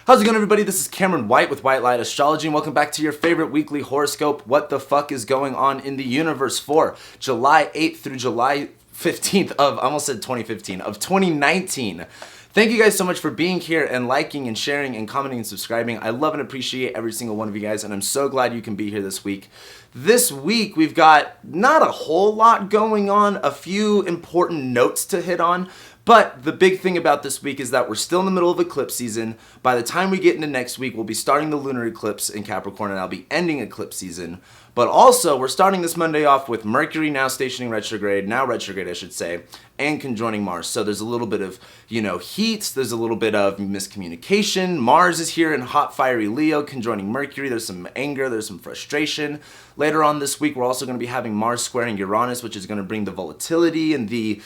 How's it going, everybody? This is Cameron White with White Light Astrology, and welcome back to your favorite weekly horoscope. What the fuck is going on in the universe for July 8th through July 15th of, I almost said 2015, of 2019. Thank you guys so much for being here and liking and sharing and commenting and subscribing. I love and appreciate every single one of you guys, and I'm so glad you can be here this week. This week, we've got not a whole lot going on, a few important notes to hit on, but the big thing about this week is that we're still in the middle of eclipse season. By the time we get into next week, we'll be starting the lunar eclipse in Capricorn, and I'll be ending eclipse season. But also, we're starting this Monday off with Mercury now stationing retrograde, now retrograde I should say, and conjoining Mars. So there's a little bit of, heat, there's a little bit of miscommunication. Mars is here in hot, fiery Leo, conjoining Mercury. There's some anger, there's some frustration. Later on this week, we're also going to be having Mars squaring Uranus, which is going to bring the volatility and the,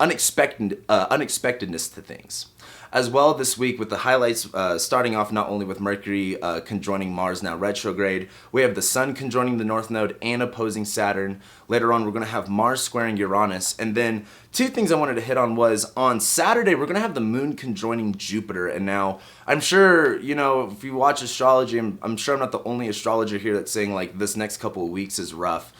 unexpectedness to things. As well this week with the highlights starting off not only with Mercury conjoining Mars now retrograde, we have the Sun conjoining the North Node and opposing Saturn. Later on we're going to have Mars squaring Uranus, and then two things I wanted to hit on was on Saturday we're going to have the Moon conjoining Jupiter. And now I'm sure, if you watch astrology, I'm sure I'm not the only astrologer here that's saying like this next couple of weeks is rough.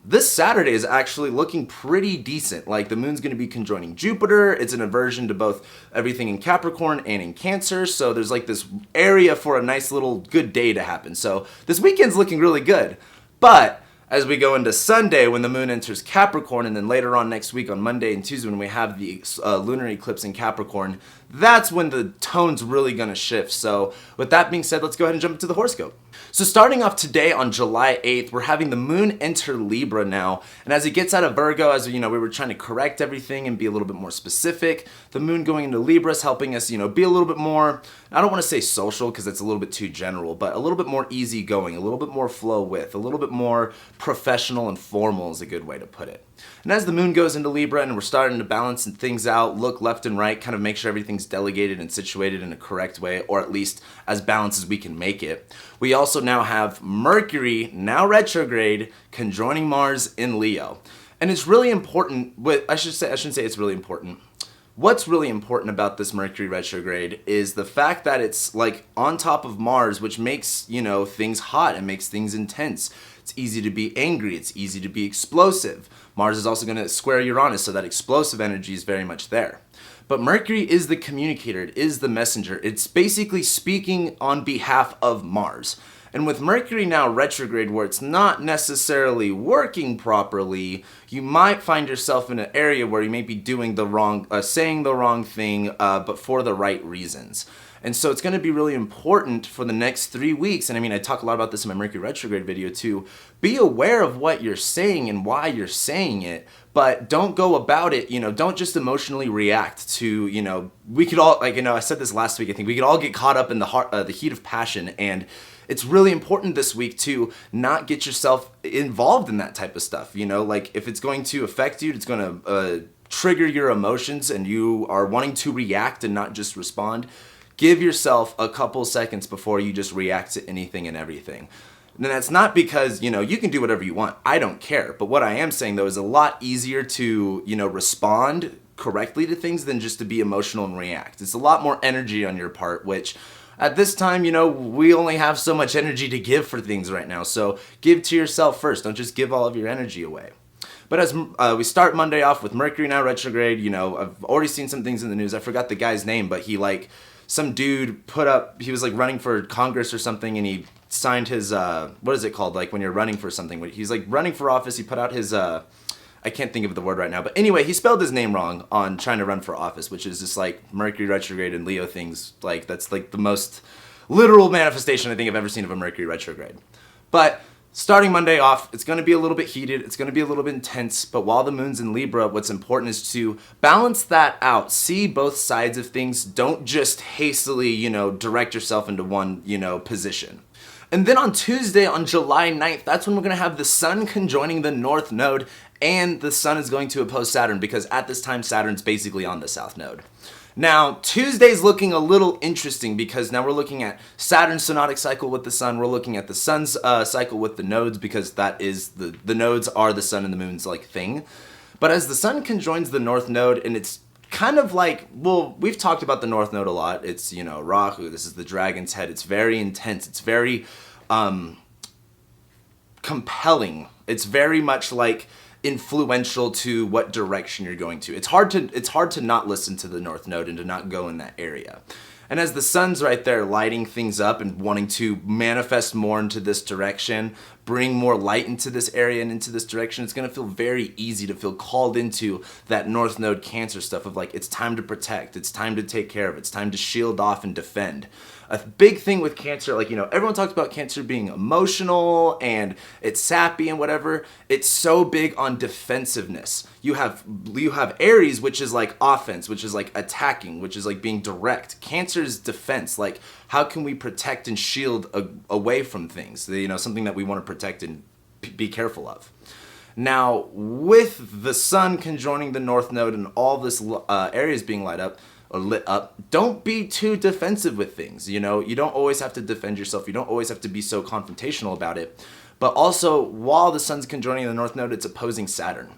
This Saturday is actually looking pretty decent. Like the moon's going to be conjoining Jupiter. It's an aversion to both everything in Capricorn and in Cancer. So there's like this area for a nice little good day to happen. So this weekend's looking really good. But as we go into Sunday when the moon enters Capricorn, and then later on next week on Monday and Tuesday when we have the lunar eclipse in Capricorn, that's when the tone's really going to shift. So with that being said, let's go ahead and jump into the horoscope. So starting off today on July 8th, we're having the moon enter Libra now. And as it gets out of Virgo, as we were trying to correct everything and be a little bit more specific, the moon going into Libra is helping us, be a little bit more, I don't want to say social because it's a little bit too general, but a little bit more easygoing, a little bit more flow with, a little bit more professional and formal is a good way to put it. And as the moon goes into Libra and we're starting to balance things out, look left and right, kind of make sure everything's delegated and situated in a correct way, or at least as balanced as we can make it. We also now have Mercury, now retrograde, conjoining Mars in Leo. And it's really important, I shouldn't say it's really important. What's really important about this Mercury retrograde is the fact that it's like on top of Mars, which makes, things hot and makes things intense. It's easy to be angry. It's easy to be explosive. Mars is also going to square Uranus, so that explosive energy is very much there. But Mercury is the communicator. It is the messenger. It's basically speaking on behalf of Mars. And with Mercury now retrograde, where it's not necessarily working properly, you might find yourself in an area where you may be doing the wrong, saying the wrong thing, but for the right reasons. And so it's going to be really important for the next 3 weeks, and I talk a lot about this in my Mercury retrograde video too, be aware of what you're saying and why you're saying it, but don't go about it, don't just emotionally react to, we could all, I said this last week, I think we could all get caught up in the heat of passion, and it's really important this week to not get yourself involved in that type of stuff, if it's going to affect you, it's going to trigger your emotions, and you are wanting to react and not just respond. Give yourself a couple seconds before you just react to anything and everything. And that's not because, you can do whatever you want. I don't care. But what I am saying, though, is a lot easier to, respond correctly to things than just to be emotional and react. It's a lot more energy on your part, which at this time, we only have so much energy to give for things right now. So give to yourself first. Don't just give all of your energy away. But as we start Monday off with Mercury now retrograde, I've already seen some things in the news. I forgot the guy's name, but some dude he was running for Congress or something, and he signed his, what is it called? When you're running for something. He's running for office. He put out his, I can't think of the word right now. But anyway, he spelled his name wrong on trying to run for office, which is just Mercury retrograde and Leo things. That's the most literal manifestation I think I've ever seen of a Mercury retrograde. But starting Monday off, it's going to be a little bit heated, it's going to be a little bit intense, but while the moon's in Libra, what's important is to balance that out. See both sides of things. Don't just hastily, direct yourself into one, position. And then on Tuesday, on July 9th, that's when we're going to have the Sun conjoining the North Node, and the Sun is going to oppose Saturn, because at this time, Saturn's basically on the South Node. Now, Tuesday's looking a little interesting because now we're looking at Saturn's synodic cycle with the Sun. We're looking at the Sun's cycle with the nodes, because that is the nodes are the Sun and the Moon's thing. But as the Sun conjoins the North Node, and it's kind of like, well, we've talked about the North Node a lot. It's, Rahu, this is the dragon's head. It's very intense. It's very compelling. It's very much like influential to what direction you're going to. It's hard to not listen to the North Node and to not go in that area. And as the sun's right there lighting things up and wanting to manifest more into this direction, bring more light into this area and into this direction, it's going to feel very easy to feel called into that North Node Cancer stuff of like, it's time to protect, it's time to take care of, it's time to shield off and defend. A big thing with Cancer, like, everyone talks about Cancer being emotional and it's sappy and whatever. It's so big on defensiveness. You have Aries, which is like offense, which is like attacking, which is like being direct. Cancer's defense, like how can we protect and shield away from things, something that we want to protect and be careful of. Now, with the sun conjoining the North Node and all this areas being lit up, don't be too defensive with things. You don't always have to defend yourself. You don't always have to be so confrontational about it. But also, while the sun's conjoining the North Node, it's opposing Saturn.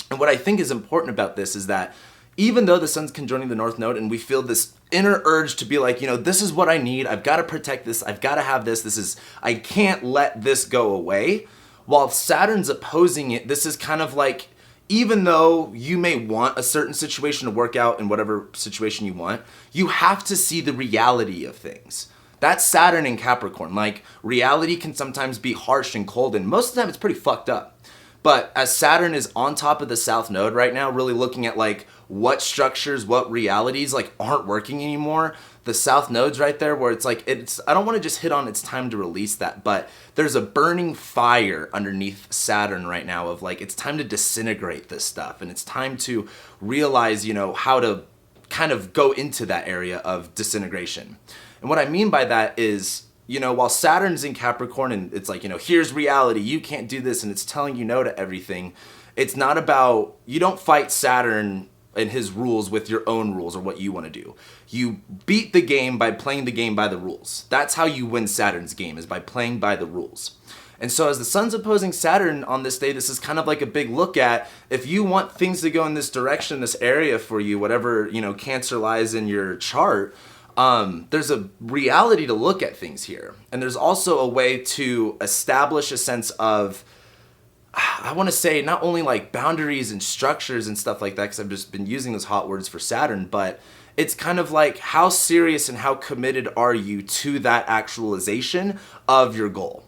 And what I think is important about this is that even though the sun's conjoining the North Node and we feel this inner urge to be like, this is what I need, I've got to protect this, I've got to have this, I can't let this go away. While Saturn's opposing it, this is kind of like, even though you may want a certain situation to work out in whatever situation you want, you have to see the reality of things. That's Saturn in Capricorn. Like, reality can sometimes be harsh and cold, and most of the time it's pretty fucked up. But as Saturn is on top of the South Node right now, really looking at like what structures, what realities like aren't working anymore, the South Node's right there where it's like, I don't want to just hit on it's time to release that, but there's a burning fire underneath Saturn right now of like, it's time to disintegrate this stuff. And it's time to realize, how to kind of go into that area of disintegration. And what I mean by that is, while Saturn's in Capricorn and it's like, here's reality, you can't do this, and it's telling you no to everything. It's not about, you don't fight Saturn and his rules with your own rules or what you want to do. You beat the game by playing the game by the rules. That's how you win Saturn's game, is by playing by the rules. And so as the sun's opposing Saturn on this day, this is kind of like a big look at, if you want things to go in this direction, this area for you, whatever, Cancer lies in your chart, there's a reality to look at things here. And there's also a way to establish a sense of, I want to say, not only like boundaries and structures and stuff like that, because I've just been using those hot words for Saturn, but it's kind of like, how serious and how committed are you to that actualization of your goal?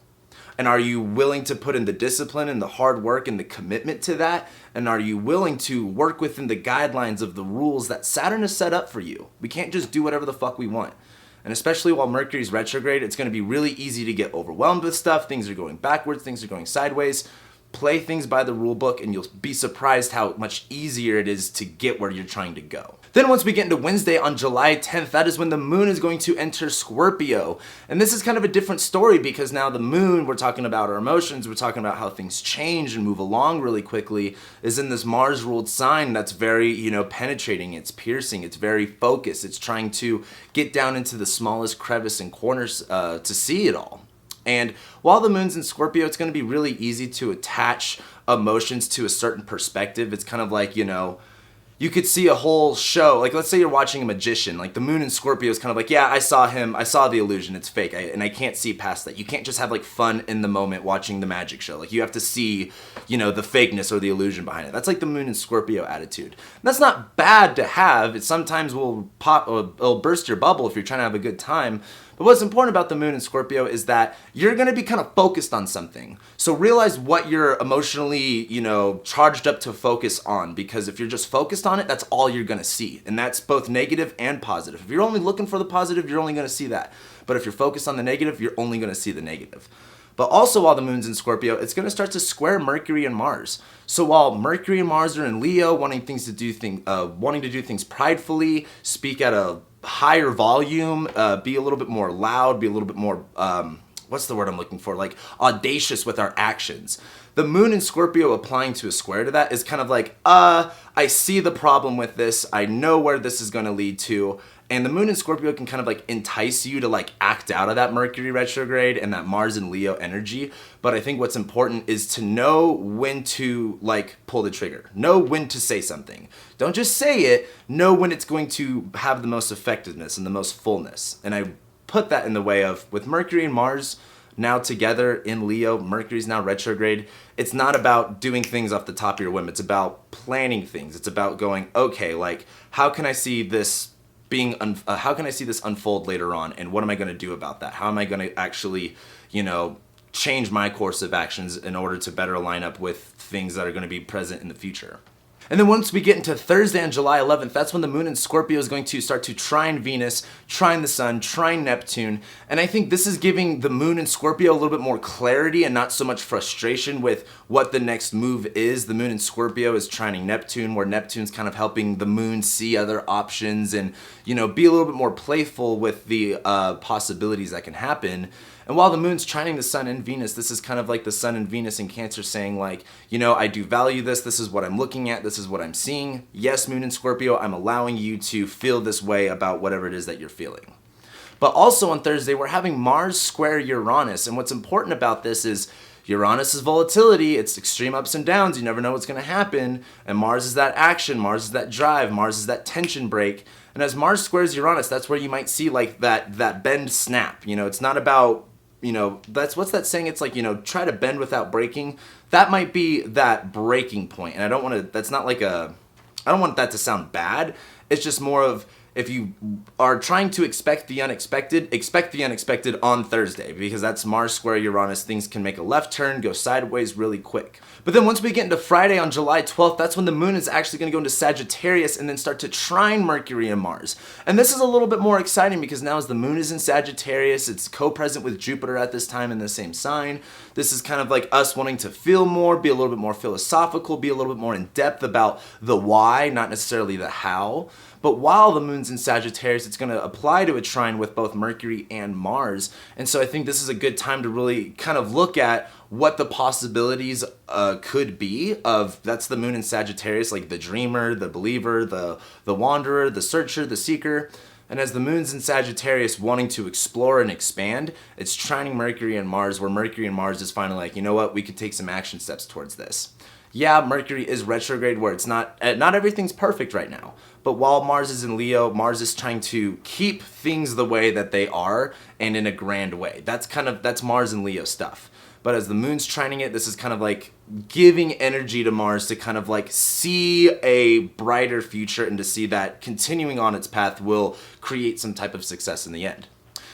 And are you willing to put in the discipline and the hard work and the commitment to that? And are you willing to work within the guidelines of the rules that Saturn has set up for you? We can't just do whatever the fuck we want. And especially while Mercury's retrograde, it's going to be really easy to get overwhelmed with stuff. Things are going backwards, things are going sideways. Play things by the rule book and you'll be surprised how much easier it is to get where you're trying to go. Then once we get into Wednesday on July 10th, that is when the moon is going to enter Scorpio. And this is kind of a different story because now the moon, we're talking about our emotions, we're talking about how things change and move along really quickly, is in this Mars-ruled sign that's very, penetrating, it's piercing, it's very focused, it's trying to get down into the smallest crevice and corners to see it all. And while the moon's in Scorpio, it's going to be really easy to attach emotions to a certain perspective. It's kind of like, you could see a whole show. Like, let's say you're watching a magician. Like, the moon in Scorpio is kind of like, yeah, I saw him. I saw the illusion. It's fake. And I can't see past that. You can't just have, like, fun in the moment watching the magic show. Like, you have to see, the fakeness or the illusion behind it. That's like the moon in Scorpio attitude. And that's not bad to have. It sometimes will it'll burst your bubble if you're trying to have a good time. But what's important about the moon in Scorpio is that you're going to be kind of focused on something. So realize what you're emotionally, charged up to focus on. Because if you're just focused on it, that's all you're going to see. And that's both negative and positive. If you're only looking for the positive, you're only going to see that. But if you're focused on the negative, you're only going to see the negative. But also while the moon's in Scorpio, it's going to start to square Mercury and Mars. So while Mercury and Mars are in Leo, wanting to do things pridefully, speak at a higher volume, be a little bit more loud, be a little bit more, what's the word I'm looking for? Like audacious with our actions. The moon in Scorpio applying to a square to that is kind of like, I see the problem with this. I know where this is going to lead to. And the moon in Scorpio can kind of like entice you to like act out of that Mercury retrograde and that Mars and Leo energy. But I think what's important is to know when to like pull the trigger, know when to say something. Don't just say it, know when it's going to have the most effectiveness and the most fullness. And I put that in the way of with Mercury and Mars now together in Leo, Mercury's now retrograde. It's not about doing things off the top of your whim. It's about planning things. It's about going, okay, like how can I see this how can I see this unfold later on, and what am I going to do about that? How am I going to actually, change my course of actions in order to better align up with things that are going to be present in the future? And then once we get into Thursday on July 11th, that's when the moon in Scorpio is going to start to trine Venus, trine the sun, trine Neptune. And I think this is giving the moon in Scorpio a little bit more clarity and not so much frustration with what the next move is. The moon in Scorpio is trining Neptune, where Neptune's kind of helping the moon see other options and, be a little bit more playful with the possibilities that can happen. And while the moon's trining the sun and Venus, this is kind of like the sun and Venus in Cancer saying like, I do value this. This is what I'm looking at. This is what I'm seeing. Yes, moon in Scorpio, I'm allowing you to feel this way about whatever it is that you're feeling. But also on Thursday, we're having Mars square Uranus. And what's important about this is Uranus is volatility. It's extreme ups and downs. You never know what's going to happen. And Mars is that action. Mars is that drive. Mars is that tension break. And as Mars squares Uranus, that's where you might see like that bend snap. It's not about that's what's that saying? It's like, try to bend without breaking. That might be that breaking point. And I don't want that to sound bad. It's just more of, if you are trying to expect the unexpected on Thursday, because that's Mars square Uranus. Things can make a left turn, go sideways really quick. But then once we get into Friday on July 12th, that's when the moon is actually going to go into Sagittarius and then start to trine Mercury and Mars. And this is a little bit more exciting because now as the moon is in Sagittarius, it's co-present with Jupiter at this time in the same sign. This is kind of like us wanting to feel more, be a little bit more philosophical, be a little bit more in depth about the why, not necessarily the how. But while the moon's in Sagittarius, it's going to apply to a trine with both Mercury and Mars. And so I think this is a good time to really kind of look at what the possibilities could be of, that's the moon in Sagittarius, like the dreamer, the believer, the wanderer, the searcher, the seeker. And as the moon's in Sagittarius wanting to explore and expand, it's trining Mercury and Mars, where Mercury and Mars is finally like, we could take some action steps towards this. Yeah, Mercury is retrograde, where it's not everything's perfect right now. But while Mars is in Leo, Mars is trying to keep things the way that they are and in a grand way. That's Mars and Leo stuff. But as the moon's trining it, this is kind of like giving energy to Mars to kind of like see a brighter future and to see that continuing on its path will create some type of success in the end.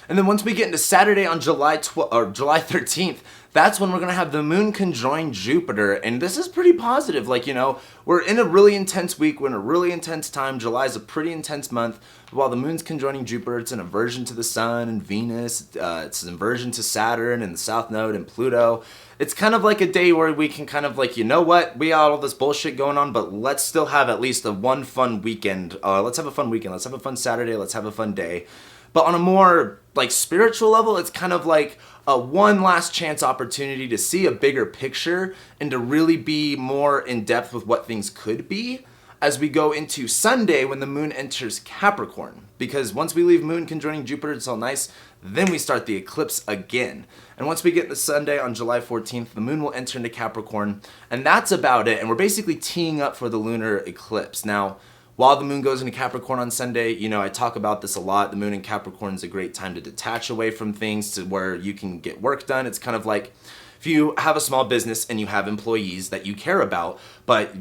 And then once we get into Saturday on July 13th, that's when we're going to have the moon conjoin Jupiter. And this is pretty positive. We're in a really intense week. We're in a really intense time. July is a pretty intense month. But while the moon's conjoining Jupiter, it's an inversion to the sun and Venus. It's an inversion to Saturn and the South Node and Pluto. It's kind of like a day where we can kind of like, we got all this bullshit going on, but let's still have at least one fun weekend. Let's have a fun weekend. Let's have a fun Saturday. Let's have a fun day. But on a more like spiritual level, it's kind of like a one last chance opportunity to see a bigger picture and to really be more in depth with what things could be as we go into Sunday when the moon enters Capricorn. Because once we leave moon conjoining Jupiter, it's all nice, then we start the eclipse again. And once we get to Sunday on July 14th, the moon will enter into Capricorn, and that's about it. And we're basically teeing up for the lunar eclipse. Now, while the moon goes into Capricorn on Sunday, I talk about this a lot. The moon in Capricorn is a great time to detach away from things to where you can get work done. It's kind of like if you have a small business and you have employees that you care about, but,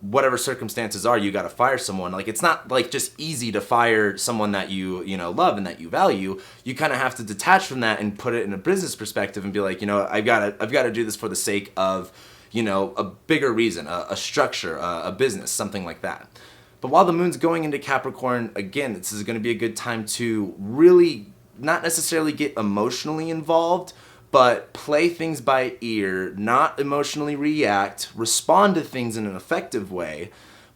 whatever circumstances are, you got to fire someone. Like, it's not like just easy to fire someone that you love and that you value. You kind of have to detach from that and put it in a business perspective and be like, I've got to do this for the sake of, a bigger reason, a structure, a business, something like that. But while the moon's going into Capricorn, again, this is going to be a good time to really not necessarily get emotionally involved, but play things by ear, not emotionally react, respond to things in an effective way.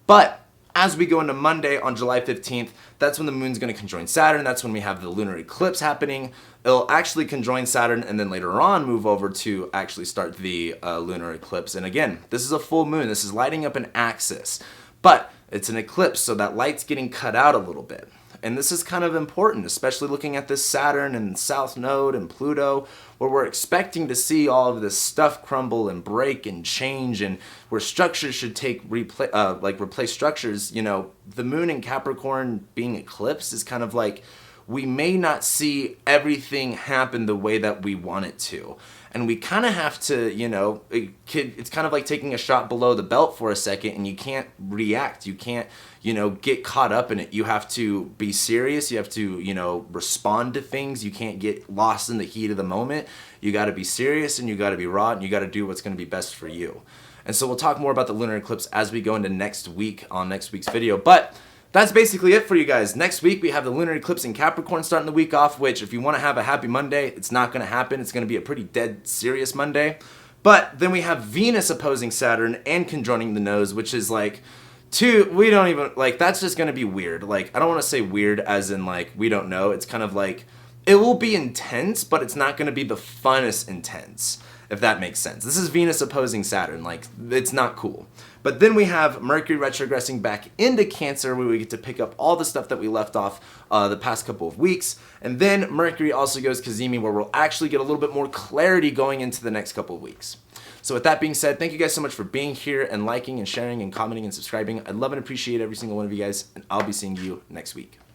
But as we go into Monday on July 15th, that's when the moon's going to conjoin Saturn. That's when we have the lunar eclipse happening. It'll actually conjoin Saturn and then later on move over to actually start the lunar eclipse. And again, this is a full moon. This is lighting up an axis. But it's an eclipse, so that light's getting cut out a little bit. And this is kind of important, especially looking at this Saturn and South Node and Pluto, where we're expecting to see all of this stuff crumble and break and change, and where structures should replace structures. You know, the moon in Capricorn being eclipsed is kind of like, we may not see everything happen the way that we want it to. And we kind of have to, you know, it's kind of like taking a shot below the belt for a second, and you can't react. You can't, you know, get caught up in it. You have to be serious. You have to, you know, respond to things. You can't get lost in the heat of the moment. You got to be serious, and you got to be raw, and you got to do what's going to be best for you. And so we'll talk more about the lunar eclipse as we go into next week on next week's video. But that's basically it for you guys. Next week, we have the lunar eclipse in Capricorn starting the week off, which if you want to have a happy Monday, it's not going to happen. It's going to be a pretty dead serious Monday. But then we have Venus opposing Saturn and conjoining the nose, which is like, we don't even, like, that's just going to be weird. Like, I don't want to say weird as in, like, we don't know. It's kind of like, it will be intense, but it's not going to be the funnest intense, if that makes sense. This is Venus opposing Saturn. Like, it's not cool. But then we have Mercury retrograding back into Cancer, where we get to pick up all the stuff that we left off the past couple of weeks. And then Mercury also goes Cazimi, where we'll actually get a little bit more clarity going into the next couple of weeks. So with that being said, thank you guys so much for being here and liking and sharing and commenting and subscribing. I love and appreciate every single one of you guys, and I'll be seeing you next week.